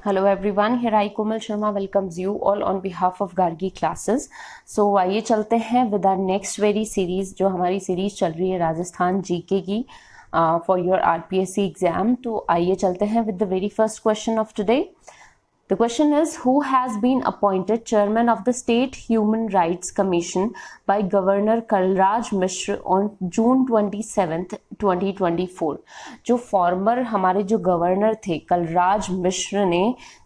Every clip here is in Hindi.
Hello everyone, here I Komal Sharma welcomes you all on behalf of Gargi classes. So आइए चलते हैं with our next very series जो हमारी सीरीज चल रही है राजस्थान जीके की for your RPSC exam. तो आइए चलते हैं with the very first question of today. The question is, who has been appointed chairman of the State Human Rights Commission by Governor Kalraj Mishra on June 27th, 2024? जो फॉर्मर हमारे जो गवर्नर थे कलराज मिश्र ने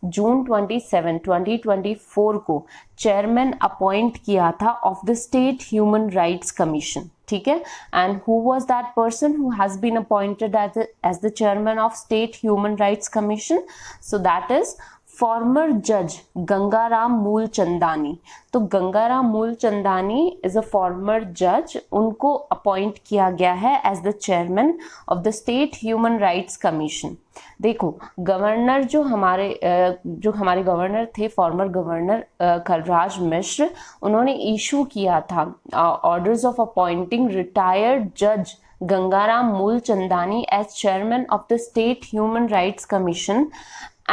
जून 27, 2024 को चेयरमैन अपॉइंट किया था of the state human rights commission. ठीक है, and who was that person who has been appointed as the chairman of state human rights commission? So that is former जज गंगाराम मूलचंदानी. तो Gangaram Moolchandani is a former जज, उनको अपॉइंट किया गया है as the chairman of the state human rights commission. देखो गवर्नर जो हमारे गवर्नर थे, फॉर्मर गवर्नर कलराज मिश्र, उन्होंने इशू किया था ऑर्डर्स ऑफ अपॉइंटिंग रिटायर्ड जज Gangaram Moolchandani as chairman of the state human rights commission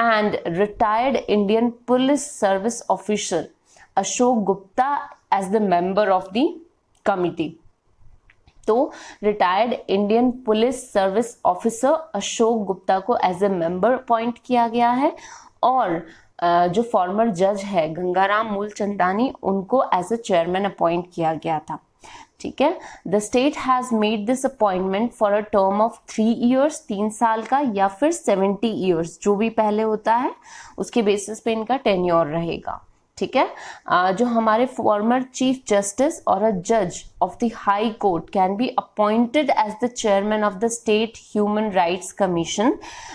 and retired Indian Police Service officer Ashok Gupta as the member of the committee. तो retired Indian police service officer Ashok Gupta को एज ए मेंबर अपॉइंट किया गया है और जो फॉर्मर जज है गंगाराम मूलचंदानी, उनको एज ए चेयरमैन अपॉइंट किया गया था. ठीक है, the state has made this appointment for a term of 3 years, 3 साल का, या फिर 70 years, जो भी पहले होता है उसके बेसिस पे इनका टेन्योर रहेगा. ठीक है, जो हमारे फॉर्मर चीफ जस्टिस और अ जज of the high court can be appointed as the chairman of the state human rights commission.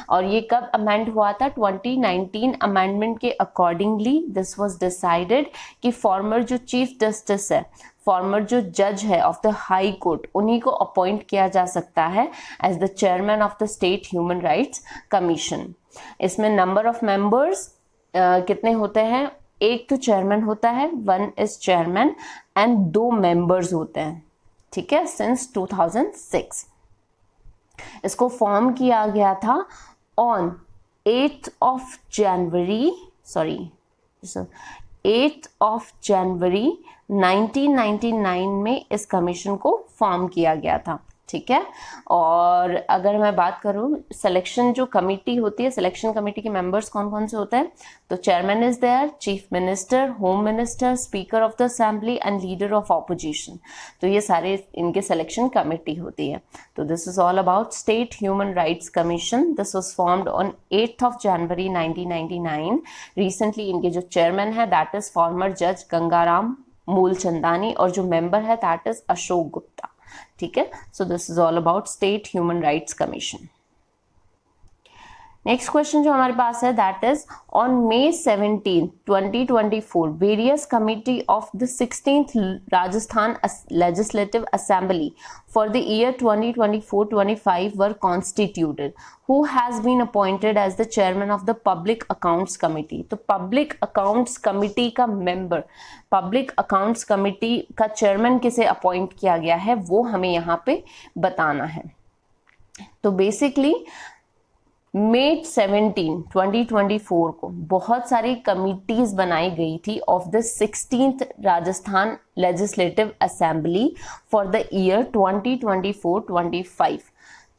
और ये कब अमेंड हुआ था? 2019 अमेंडमेंट के अकॉर्डिंगली दिस वाज डिसाइडेड कि फॉर्मर जो चीफ जस्टिस है, फॉर्मर जो जज है ऑफ द हाई कोर्ट, उन्हीं को अपॉइंट किया जा सकता है as the chairman of the state human rights commission. इसमें नंबर ऑफ मेंबर्स कितने होते हैं? एक तो चेयरमैन होता है, 1 इज चेयरमैन, एंड 2 मेंबर्स होते हैं. ठीक है, सिंस 2006 इसको फॉर्म किया गया था ऑन 8th of January 1999 में इस कमीशन को फॉर्म किया गया था. ठीक है, और अगर मैं बात करूं सिलेक्शन जो कमेटी होती है, सिलेक्शन कमेटी के मेंबर्स कौन कौन से होते हैं? तो chairman is there, chief minister, home minister, speaker of the assembly and leader of opposition. तो ये सारे इनके सिलेक्शन कमेटी होती है. तो this is all about state human rights commission. This was formed on 8th of January 1999. Recently इनके जो चेयरमैन है दैट इज फॉर्मर जज गंगाराम मूलचंदानी और जो मेंबर है दैट इज अशोक गुप्ता. ठीक है, so this is all about state human rights commission. Next question जो हमारे पास है that is on May 17, 2024 various committee of the 16th Rajasthan legislative assembly for the year 2024-25 were constituted. Who has been appointed as the chairman of the public accounts committee? तो पब्लिक अकाउंट्स कमिटी का मेंबर, पब्लिक अकाउंट्स कमिटी का चेयरमैन किसे अपॉइंट किया गया है वो हमें यहाँ पे बताना है. तो बेसिकली May 17, 2024 को बहुत सारी कमिटीज बनाई गई थी of the 16th Rajasthan legislative assembly for the year 2024-25.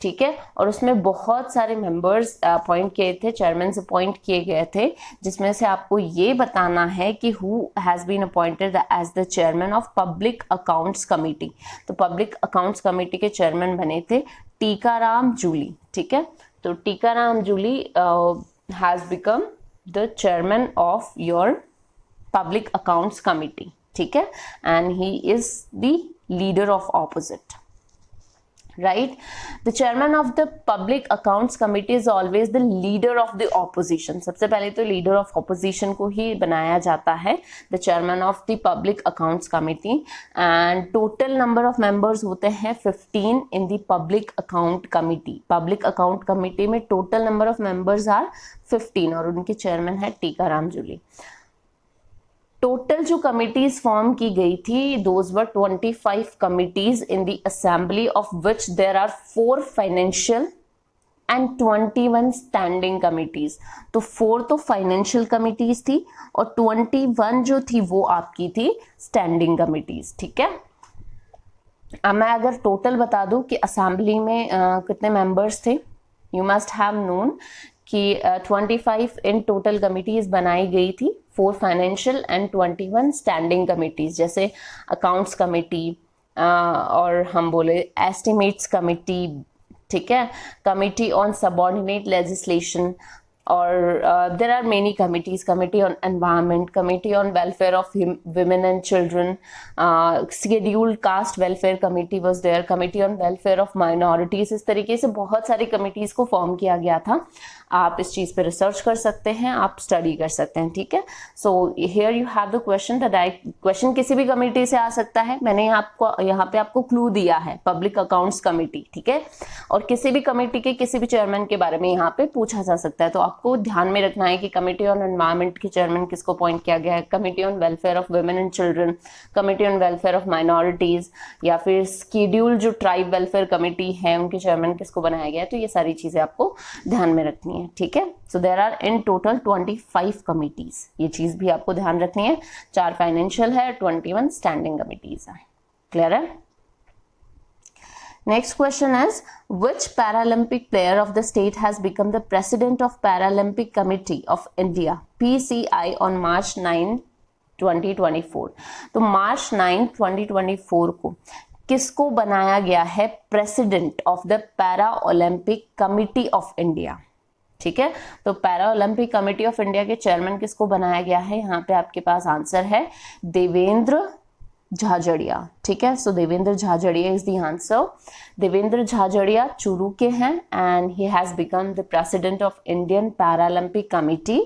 ठीक है, और उसमें बहुत सारे मेंबर्स अपॉइंट किए थे, चेयरमैन अपॉइंट किए गए थे, जिसमें से आपको ये बताना है कि who has been appointed as the chairman of public accounts committee. तो पब्लिक अकाउंट्स कमिटी के चेयरमैन बने थे टीकाराम जूली. ठीक है, तो Tikaram Jully has become the chairman of your public accounts committee. ठीक है, and he is the leader of opposite. right? The chairman of the public accounts committee is always the leader of the opposition. सबसे पहले तो leader of opposition को ही बनाया जाता है the chairman of the public accounts committee, and total number of members होते हैं 15 in the public account committee. Public account committee में total number of members are 15 और उनके chairman है टीकाराम जूली. टोटल जो कमिटीज फॉर्म की गई थी those were 25 committees in the assembly of which there are 4 financial and 21 standing committees. तो 4 तो फाइनेंशियल कमिटीज थी और 21 जो थी वो आपकी थी स्टैंडिंग कमिटीज। ठीक है, अब मैं अगर टोटल बता दूं कि असेंबली में कितने मेंबर्स थे, यू मस्ट हैव नोन कि 25 इन टोटल कमिटीज बनाई गई थी, 4 फाइनेंशियल एंड 21 स्टैंडिंग कमिटीज, जैसे अकाउंट्स कमिटी और हम बोले एस्टिमेट्स कमिटी, ठीक है, कमिटी ऑन सबऑर्डिनेट लेजिस्लेशन, और there are many committees, committee on environment, committee on welfare of women and children, scheduled caste welfare committee was there, committee on welfare of minorities। इस तरीके से बहुत सारी कमिटीज को फॉर्म किया गया था। आप इस चीज पे रिसर्च कर सकते हैं, आप स्टडी कर सकते हैं। ठीक है, so here you have the question, the direct question किसी भी कमिटी से आ सकता है। मैंने यहाँ पे आपको क्लू दिया है, पब्लिक अकाउंट्स कमिटी। ठीक है, और किसी भी कमेटी के किसी भी चेयरमैन के बारे में यहाँ पे पूछा जा सकता है। तो आपको ध्यान में रखना है कि कमेटी ऑन एनवायरमेंट के चेयरमैन किसको अपॉइंट किया गया है, committee on welfare of women and children, committee on welfare of minorities, या फिर स्केड्यूल जो ट्राइब वेलफेयर कमेटी है उनके चेयरमैन किसको बनाया गया है। तो ये सारी चीजें आपको ध्यान में रखनी है। ठीक है, so there are in total 25 committees, ये चीज भी आपको ध्यान रखनी है। 4 फाइनेंशियल है, 21 स्टैंडिंग कमिटीज है। क्लियर है? Next question is, which Paralympic player of the state has become the president of Paralympic Committee of India (PCI) on March 9, 2024? तो March 9, 2024 को किसको बनाया गया है president of the para Olympic committee of India? ठीक है, तो para Olympic committee of India के चेयरमैन किसको बनाया गया है? यहाँ पे आपके पास आंसर है देवेंद्र झाझड़िया। ठीक है, so Devendra Jhajharia is the answer. Devendra Jhajharia Churu के हैं and he has become the president of Indian Paralympic committee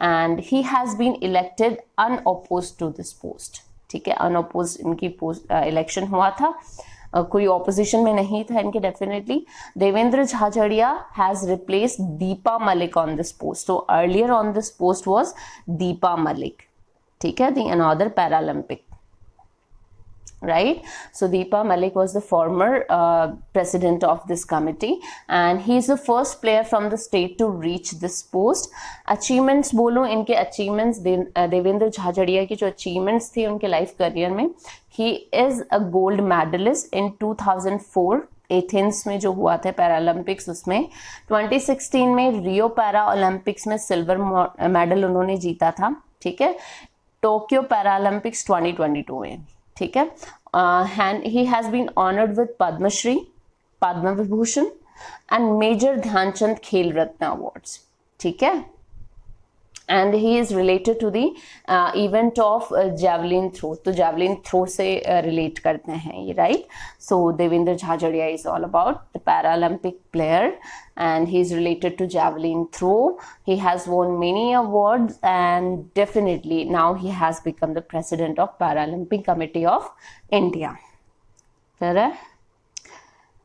and he has been elected unopposed to this post. ठीक है, अनअपोज्ड इनकी पोस्ट इलेक्शन हुआ था, कोई ऑपोजिशन में नहीं था इनके। Definitely Devendra Jhajharia has replaced Deepa Malik on this post. So earlier on this post was Deepa Malik. ठीक है, the another Paralympic, right? So Deepa Malik was the former president of this committee and he is the first player from the state to reach this post. Achievements बोलो, इनके achievements, देवेंद्र झाझड़िया की जो achievements थी उनके लाइफ करियर में, he is a gold medalist in 2004 Athens में जो हुआ था पैरालंपिक्स, उसमें 2016 में रियो पैरा ओलंपिक्स में सिल्वर मेडल उन्होंने जीता था। ठीक है, टोक्यो पैरालंपिक्स 2022 में। ठीक है, and he has been honored with Padma Shri, Padma Vibhushan and Major Dhyanchand Khel Ratna awards. ठीक है, and he is related to the event of javelin throw। तो javelin throw से relate करते हैं ये, right? So Devendra Jhajhadia is all about the Paralympic player and he is related to javelin throw. He has won many awards and definitely now he has become the president of Paralympic Committee of India. clear है?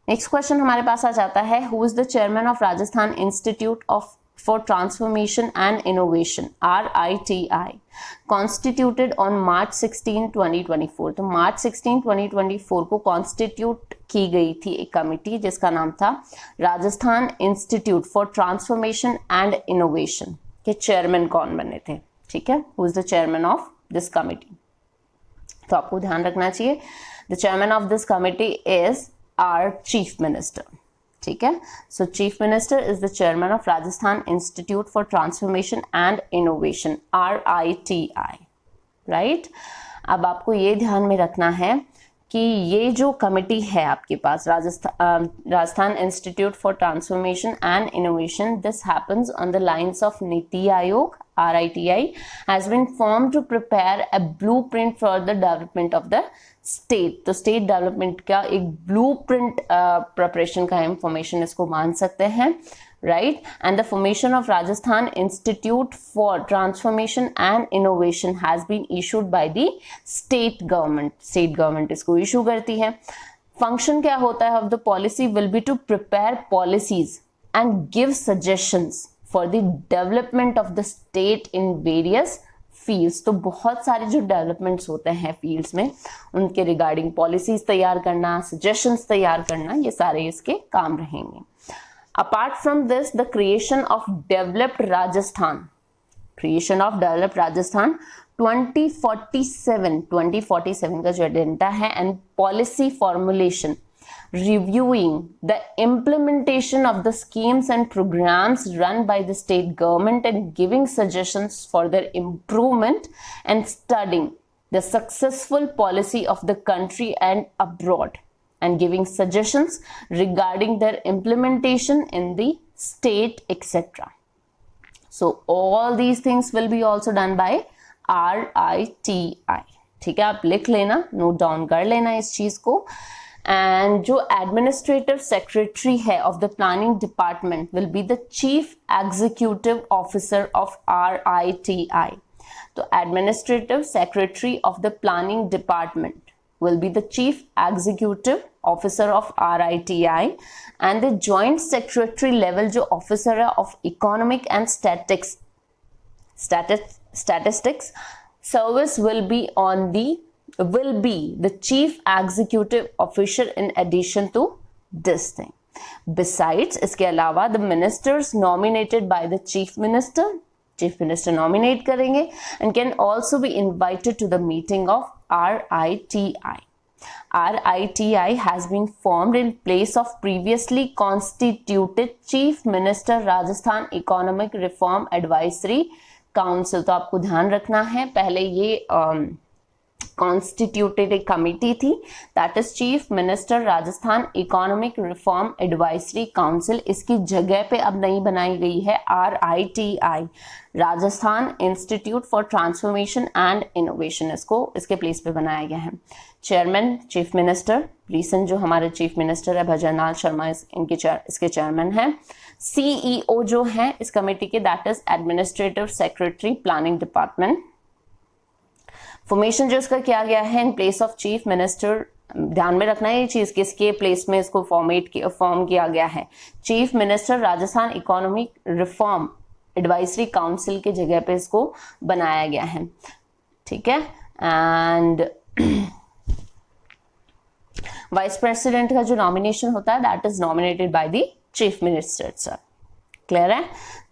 नेक्स्ट क्वेश्चन हमारे पास आ जाता है, who is the chairman of Rajasthan institute of for transformation and innovation RITI constituted on March 16, 2024। तो मार्च 16, 2024 को कॉन्स्टिट्यूट की गई थी एक कमिटी जिसका नाम था Rajasthan institute for transformation and innovation. के चेयरमैन कौन बने थे? ठीक है, who is the chairman of this committee? तो आपको ध्यान रखना चाहिए, the chairman of this committee is our chief minister. ठीक है, so chief minister is the chairman of Rajasthan institute for transformation and innovation RITI, right? अब आपको ये ध्यान में रखना है कि ये जो कमिटी है आपके पास Rajasthan institute for transformation and Innovation, this happens on the lines of Niti Aayog RITI has been formed to prepare a blueprint for the development of the state। तो स्टेट डेवलपमेंट का एक ब्लूप्रिंट प्रिपरेशन का इंफॉर्मेशन इसको मान सकते हैं, right? And the formation of Rajasthan institute for transformation and innovation has been issued by the state government. State government इसको इशू करती है। फंक्शन क्या होता है of the policy? Will be to prepare policies and give suggestions for the development of the state in various fields. तो बहुत सारे जो डेवलपमेंट्स होते हैं फील्ड्स में, उनके रिगार्डिंग पॉलिसीज तैयार करना, सजेशंस तैयार करना, ये सारे इसके काम रहेंगे। Apart from this, the creation of developed Rajasthan 2047 का जो एजेंडा है, and policy formulation, reviewing the implementation of the schemes and programs run by the state government and giving suggestions for their improvement, and studying the successful policy of the country and abroad and giving suggestions regarding their implementation in the state, etc. So all these things will be also done by RITI. ठीक है, आप लिख लेना, नोट डाउन कर लेना इस चीज को. एंड जो एडमिनिस्ट्रेटिव सेक्रेटरी है of the planning department will be the chief executive officer of RITI. तो administrative secretary of the planning department will be the chief executive officer of RITI, and the joint secretary level जो officer है of economic and statistics service will be the chief executive officer in addition to this thing. Besides, इसके अलावा the ministers nominated by the chief minister nominate करेंगे and can also be invited to the meeting of RITI. RITI has been formed in place of previously constituted Chief Minister Rajasthan Economic Reform Advisory Council. तो आपको ध्यान रखना है, पहले ये कॉन्स्टिट्यूटेड एक कमिटी थी, that is chief minister Rajasthan economic reform advisory council. इसकी जगह पे अब नई बनाई गई है RITI, Rajasthan institute for transformation and innovation. इसके प्लेस पे बनाया गया है. चेयरमैन चीफ मिनिस्टर, रिसेंट जो हमारे चीफ मिनिस्टर है भजनलाल शर्मा इसके चेयरमैन हैं. CEO जो है इस कमेटी के, that is administrative secretary planning department. Formation जो इसका किया गया है in place of chief minister, ध्यान में रखना है ये चीज, किसके प्लेस में इसको फॉर्म किया गया है. Chief minister Rajasthan economic reform advisory council की जगह पे इसको बनाया गया है. ठीक है. एंड वाइस प्रेसिडेंट का जो नॉमिनेशन होता है that is nominated by the chief minister sir. Clear है.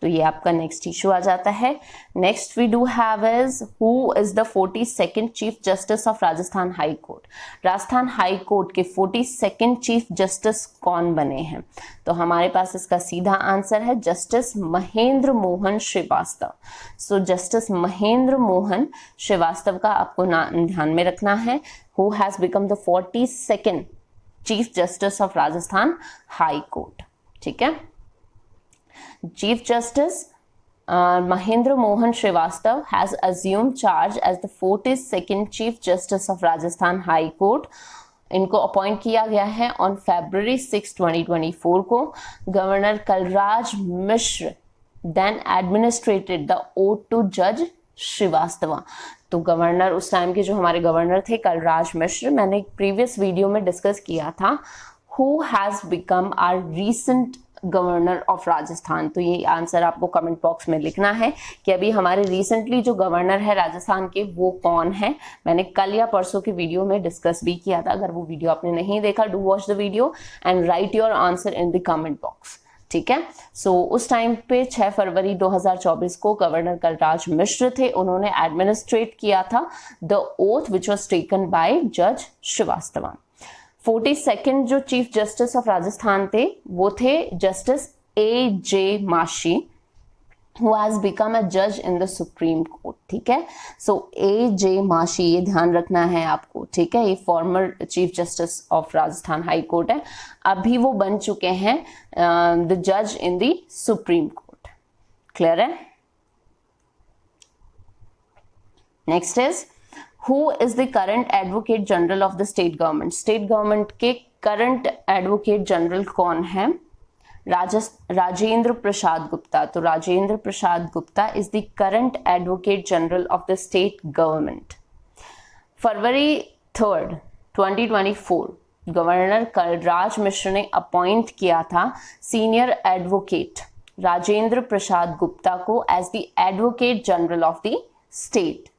तो ये आपका नेक्स्ट इशू आ जाता है. Next we do have is who is the 42nd chief justice of Rajasthan high court. Rajasthan high court के 42nd चीफ जस्टिस कौन बने हैं? तो हमारे पास इसका सीधा आंसर है जस्टिस महेंद्र मोहन श्रीवास्तव. सो जस्टिस महेंद्र मोहन श्रीवास्तव का आपको ध्यान में रखना है. Who has become the 42nd chief justice of Rajasthan high court. ठीक है. Chief Justice Mahendra Mohan Srivastava has assumed charge as the 42nd Chief Justice of Rajasthan High Court. इनको अपॉइंट किया गया है ऑन February 6, 2024 को. Governor Kalraj Mishra then administrated the oath to Judge Srivastava. तो गवर्नर उस टाइम के जो हमारे गवर्नर थे कलराज मिश्र, मैंने एक प्रीवियस वीडियो में डिस्कस किया था. Who has become our recent governor of Rajasthan. तो ये आंसर आपको कमेंट बॉक्स में लिखना है कि अभी हमारे रिसेंटली जो गवर्नर है राजस्थान के वो कौन है. मैंने कल या परसों की वीडियो में डिस्कस भी किया था. अगर वो वीडियो आपने नहीं देखा, do watch the video and right your answer in the comment box. ठीक है. सो उस टाइम पे 6 फरवरी 2024 को गवर्नर कलराज मिश्र थे. उन्होंने एडमिनिस्ट्रेट किया था the oath which was taken by जज श्रीवास्तवा. 42nd जो चीफ जस्टिस ऑफ राजस्थान थे वो थे जस्टिस AJ माशी, who has become a judge in the Supreme Court. ठीक है. सो AJ माशी, ये ध्यान रखना है आपको. ठीक है. ये former chief justice of Rajasthan high Court है. अभी वो बन चुके हैं द जज in the Supreme Court. Clear है. Next is Who is the current Advocate General of the state government? State government के current Advocate General कौन है? राजेंद्र प्रसाद गुप्ता. तो Rajendra Prasad Gupta is the current Advocate General of the state government. February 3, 2024 governor Kalraj Mishra ने अपॉइंट किया था सीनियर एडवोकेट राजेंद्र प्रसाद गुप्ता को as the Advocate General of the state.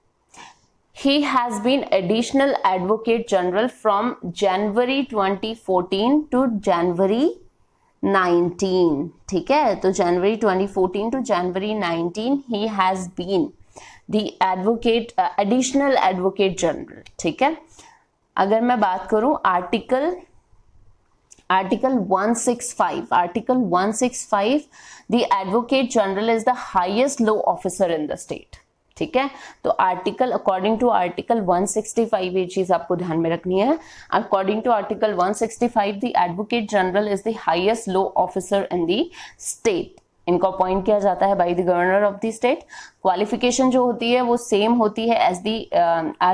He has been additional Advocate General from January 2014 to January 19, ठीक है। तो January 2014 to January 19 he has been the advocate, additional advocate general, ठीक है। अगर मैं बात करूं article 165, the advocate general is the highest law officer in the state, ठीक है। तो आर्टिकल, अकॉर्डिंग टू आर्टिकल 165, ये चीज आपको ध्यान में रखनी है। According to article 165 the advocate general is the highest law officer in the state. इनको अपॉइंट किया जाता है by the governor of the state. Qualification जो होती है वो सेम होती है as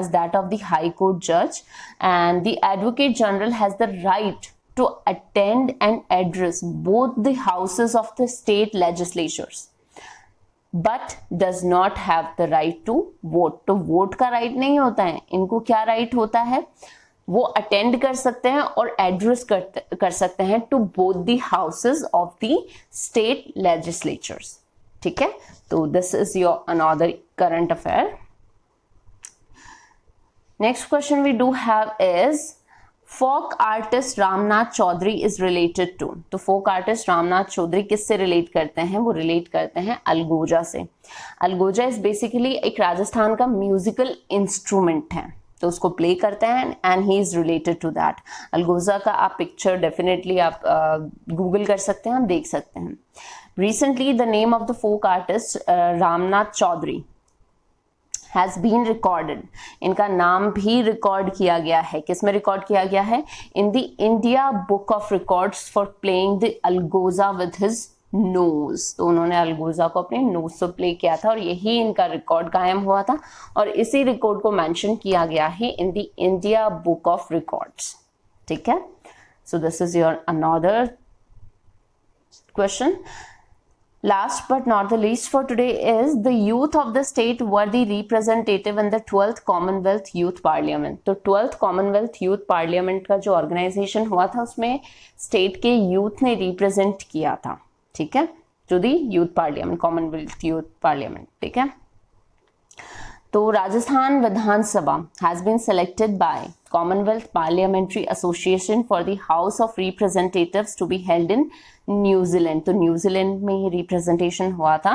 that of the high court जज, and the advocate general has the right to attend and address both the houses of the state legislatures but does not have the right to vote। तो वोट का राइट नहीं होता है इनको, क्या राइट होता है, वो अटेंड कर सकते हैं और एड्रेस कर सकते हैं to both the houses of the state legislatures, ठीक है। तो this is your another current affair. Next question we do have is folk artist Ramnath Choudhary is related to. तो फोक आर्टिस्ट रामनाथ चौधरी किससे रिलेट करते हैं, वो रिलेट करते हैं अलगोजा से। अलगोजा इज बेसिकली एक राजस्थान का म्यूजिकल इंस्ट्रूमेंट है, तो उसको प्ले करते हैं and he is related to that. Algoza का आप पिक्चर डेफिनेटली आप गूगल कर सकते हैं, आप देख सकते हैं। Recently the name of the folk artist Ramnath Choudhary has been recorded, इनका नाम भी रिकॉर्ड किया गया है। किस में रिकॉर्ड किया गया है, in the India Book of Records for playing the algoza with his nose. तो उन्होंने अलगोजा को अपने नोज से प्ले किया था और यही इनका रिकॉर्ड कायम हुआ था और इसी रिकॉर्ड को मेंशन किया गया है in the India Book of records, ठीक है। So this is your another question. Last but not the least for today is the youth of the state were the representative in the 12th Commonwealth Youth Parliament। तो 12th Commonwealth Youth Parliament का जो ऑर्गेनाइजेशन हुआ था उसमें स्टेट के यूथ ने रिप्रेजेंट किया था, ठीक है, to the youth parliament, Commonwealth youth parliament, ठीक है। तो Rajasthan Vidhan Sabha has been selected by Commonwealth Parliamentary Association for the House of Representatives to be held in New Zealand. तो न्यूजीलैंड में ये रिप्रेजेंटेशन हुआ था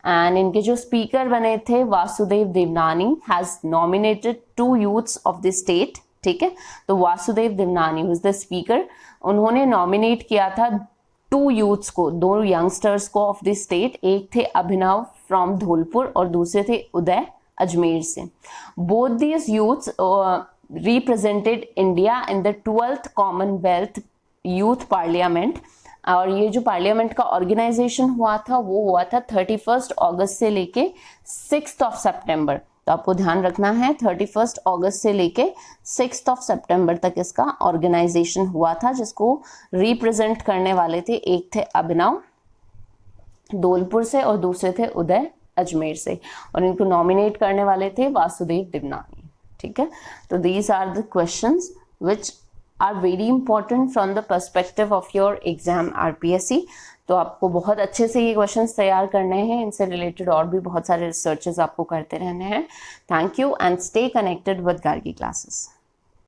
एंड इनके जो स्पीकर बने थे Vasudev Devnani has nominated 2 youths of the state, ठीक है। तो Vasudev Devnani who is the speaker, उन्होंने नॉमिनेट किया था 2 यूथ्स को, 2 यंगस्टर्स को ऑफ द स्टेट। एक थे अभिनव फ्रॉम धौलपुर और दूसरे थे उदय अजमेर से। Both these youths represented India in the 12th Commonwealth youth parliament. और ये जो पार्लियामेंट का ऑर्गेनाइजेशन हुआ था वो हुआ था 31 अगस्त से लेके 6 सितंबर। तो आपको ध्यान रखना है 31 अगस्त से लेके 6 सितंबर तक इसका ऑर्गेनाइजेशन हुआ था, जिसको रिप्रेजेंट करने वाले थे, एक थे अभिनव धौलपुर से और दूसरे थे उदय अजमेर से, और इनको नॉमिनेट करने वाले थे वासुदेव देवनानी, ठीक है। तो these are the questions which are very important from the perspective of your exam RPSC। तो आपको बहुत अच्छे से ये क्वेश्चंस तैयार करने हैं, इनसे रिलेटेड और भी बहुत सारे रिसर्चेस आपको करते रहने हैं। Thank you and stay connected with Gargi classes.